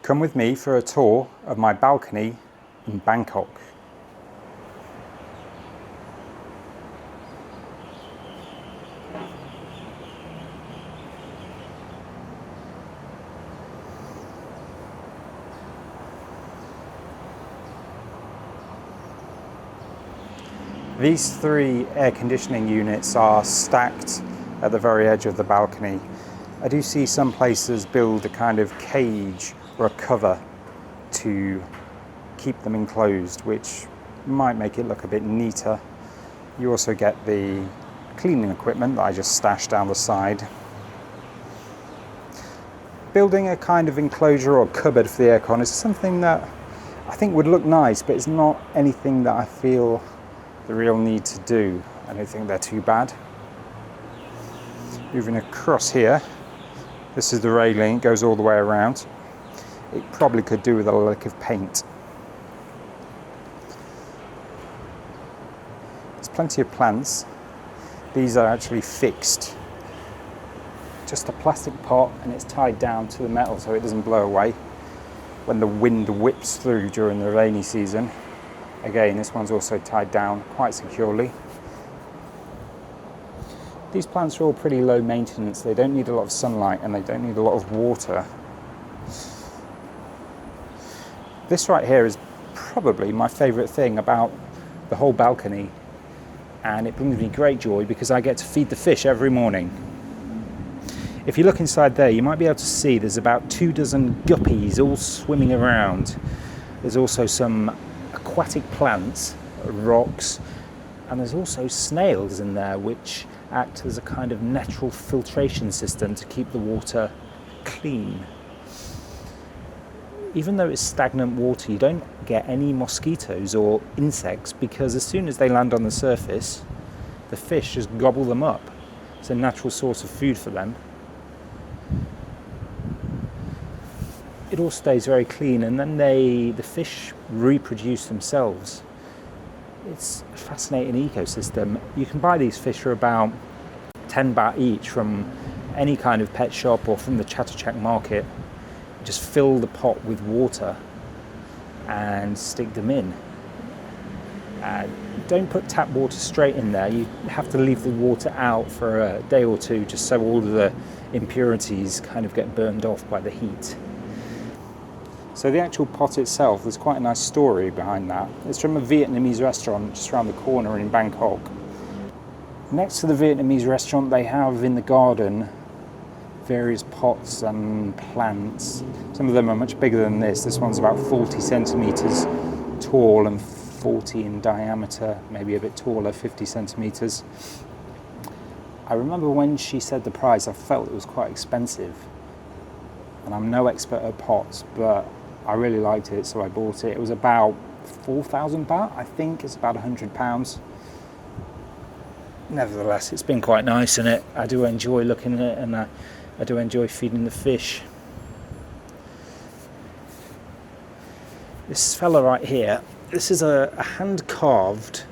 Come with me for a tour of my balcony in Bangkok. These 3 air conditioning units are stacked at the very edge of the balcony. I do see some places build a kind of cage or a cover to keep them enclosed, which might make it look a bit neater. You also get the cleaning equipment that I just stashed down the side. Building a kind of enclosure or cupboard for the aircon is something that I think would look nice, but it's not anything that I feel the real need to do. I don't think they're too bad. Moving across here, this is the railing, it goes all the way around. It probably could do with a lick of paint. There's plenty of plants. These are actually fixed. Just a plastic pot, and it's tied down to the metal so it doesn't blow away when the wind whips through during the rainy season. Again, this one's also tied down quite securely. These plants are all pretty low maintenance. They don't need a lot of sunlight and they don't need a lot of water. This right here is probably my favourite thing about the whole balcony, and it brings me great joy because I get to feed the fish every morning. If you look inside there, you might be able to see there's about 24 guppies all swimming around. There's also some aquatic plants, rocks, and there's also snails in there which act as a kind of natural filtration system to keep the water clean. Even though it's stagnant water, you don't get any mosquitoes or insects because as soon as they land on the surface, the fish just gobble them up. It's a natural source of food for them. It all stays very clean, and then the fish reproduce themselves. It's a fascinating ecosystem. You can buy these fish for about 10 baht each from any kind of pet shop or from the Chatuchak market. Just fill the pot with water and stick them in. Don't put tap water straight in there. You have to leave the water out for a day or two just so all of the impurities kind of get burned off by the heat. So the actual pot itself, there's quite a nice story behind that. It's from a Vietnamese restaurant just around the corner in Bangkok. Next to the Vietnamese restaurant, they have in the garden various pots and plants. Some of them are much bigger than this. This one's about 40 centimetres tall and 40 in diameter, maybe a bit taller, 50 centimetres. I remember when she said the price, I felt it was quite expensive. And I'm no expert at pots, but I really liked it, so I bought it. It was about 4,000 baht, I think. It's about £100. Nevertheless, it's been quite nice, and I do enjoy looking at it, and I do enjoy feeding the fish. This fella right here, this is a hand-carved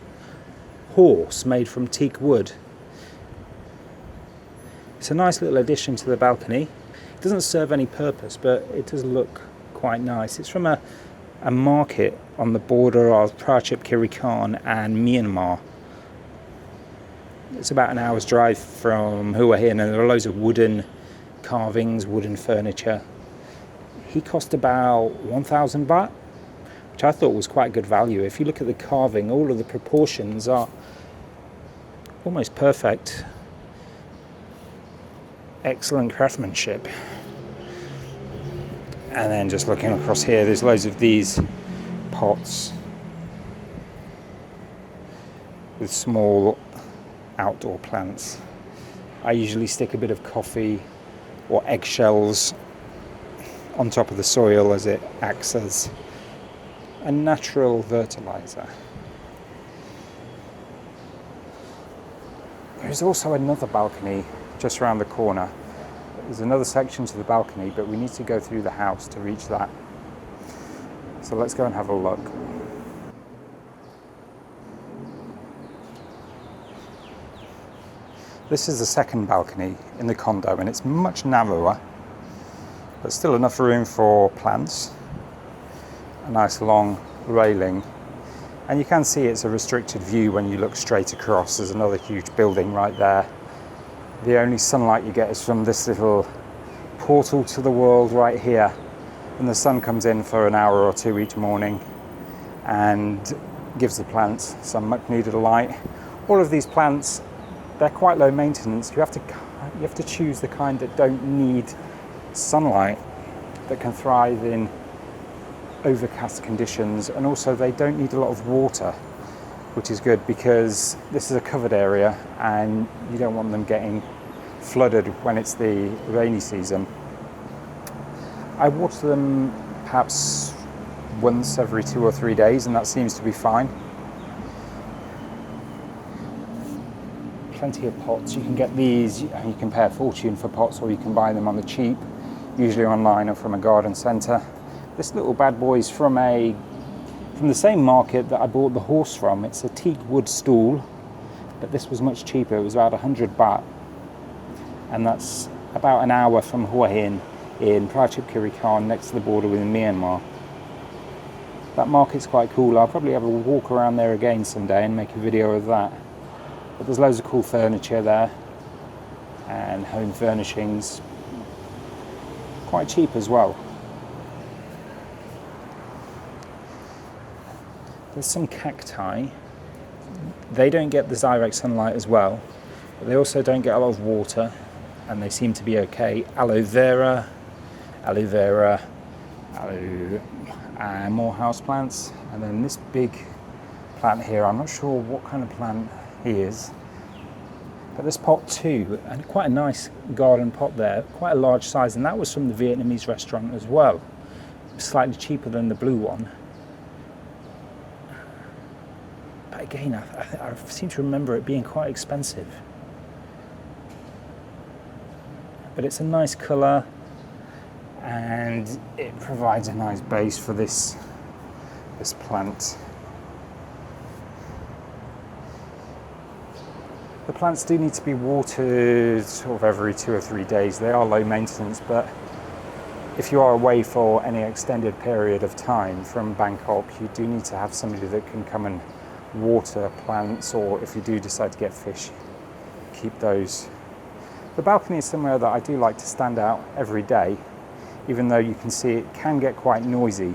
horse made from teak wood. It's a nice little addition to the balcony. It doesn't serve any purpose, but it does look quite nice. It's from a market on the border of Prachep Kirikan and Myanmar. It's about an hour's drive from Hua Hin, and there are loads of wooden carvings, wooden furniture. He cost about 1,000 baht, which I thought was quite good value. If you look at the carving, all of the proportions are almost perfect. Excellent craftsmanship. And then just looking across here, there's loads of these pots with small outdoor plants. I usually stick a bit of coffee or eggshells on top of the soil as it acts as a natural fertilizer. There's also another balcony just around the corner. There's another section to the balcony, but we need to go through the house to reach that. So let's go and have a look. This is the second balcony in the condo, and it's much narrower. but still enough room for plants. A nice long railing, and you can see it's a restricted view when you look straight across. There's another huge building right there. The only sunlight you get is from this little portal to the world right here, and the sun comes in for an hour or two each morning and gives the plants some much needed light. All of these plants, they're quite low maintenance. You have to choose the kind that don't need sunlight, that can thrive in overcast conditions, and also they don't need a lot of water, which is good because this is a covered area and you don't want them getting flooded when it's the rainy season. I water them perhaps once every 2 or 3 days, and that seems to be fine. Plenty of pots. You can get these, you can pay a fortune for pots, or you can buy them on the cheap, usually online or from a garden centre. This little bad boy is from the same market that I bought the horse from. It's a teak wood stool, but this was much cheaper. It was about 100 baht, and that's about an hour from Hua Hin in Prachuap Khiri Khan, next to the border with Myanmar. That market's quite cool. I'll probably have a walk around there again someday and make a video of that. But there's loads of cool furniture there and home furnishings, quite cheap as well. There's some cacti. They don't get the direct sunlight as well, but they also don't get a lot of water, and they seem to be okay. Aloe vera, and more houseplants. And then this big plant here, I'm not sure what kind of plant he is, but this pot too, and quite a nice garden pot there, quite a large size, and that was from the Vietnamese restaurant as well. Slightly cheaper than the blue one. But again, I seem to remember it being quite expensive. But it's a nice colour, and it provides a nice base for this plant. The plants do need to be watered sort of every 2 or 3 days. They are low maintenance, but if you are away for any extended period of time from Bangkok, you do need to have somebody that can come and water plants, or if you do decide to get fish, keep those. The balcony is somewhere that I do like to stand out every day, even though you can see it can get quite noisy.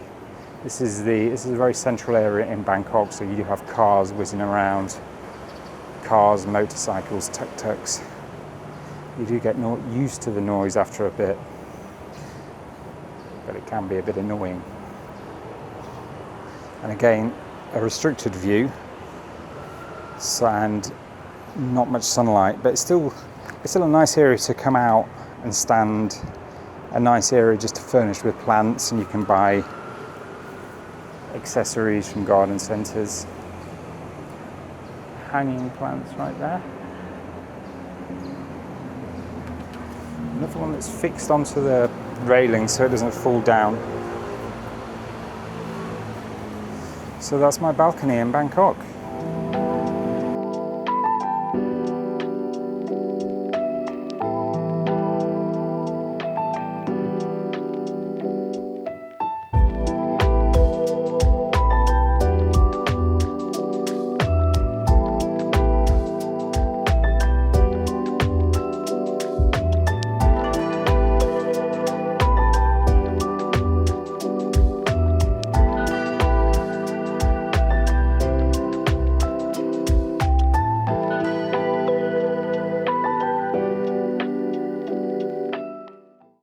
This is a very central area in Bangkok, so you do have cars whizzing around, cars, motorcycles, tuk-tuks. You do get used to the noise after a bit, but it can be a bit annoying. And again, a restricted view, and not much sunlight, but it's still a nice area to come out and stand, a nice area just to furnish with plants, and you can buy accessories from garden centres. Hanging plants right there. Another one that's fixed onto the railing so it doesn't fall down. So that's my balcony in Bangkok.